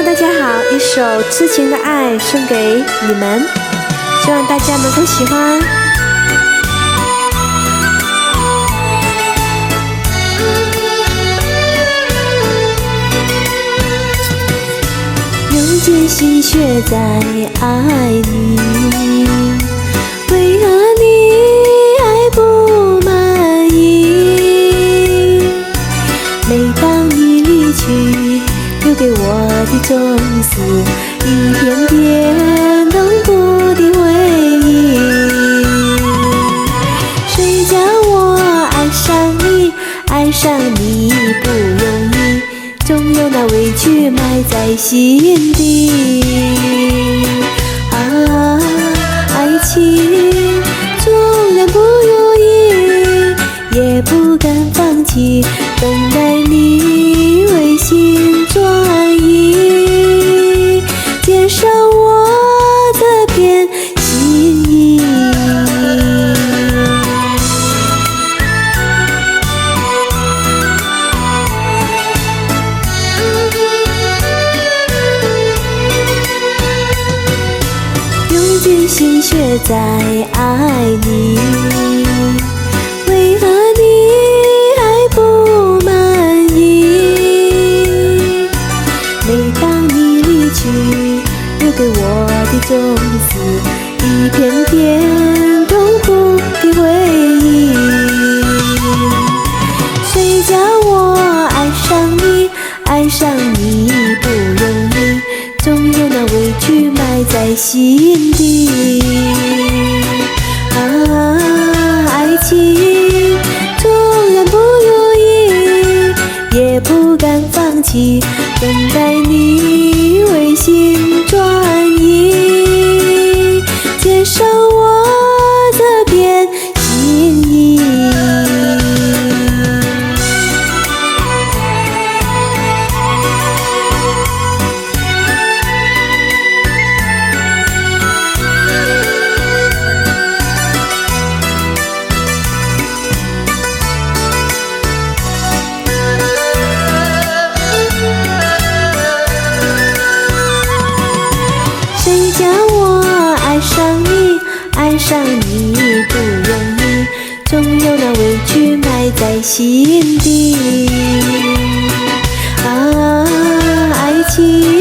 大家好，一首《痴情的爱》送给你们，希望大家能够喜欢。用尽心血在爱你，为何你还不满意？每当你离去，留给我的总是一片片痛苦的回忆。谁叫我爱上你，爱上你不容易，总有那委屈埋在心底。啊，爱情纵然不容易，也不敢放弃，等待你回心转意，接受我这片心意。用尽心血在爱你，为何你还不满意？每当你离去，留给我的总是一片片痛苦的回忆。谁叫我爱上你，爱上你不容易，总有那委屈埋在心底。啊，爱情纵然不容易，也不敢放弃，等待你回心转意，接受我这片心意。谁叫我爱上你，爱上你不容易，总有那委屈埋在心底。啊，爱情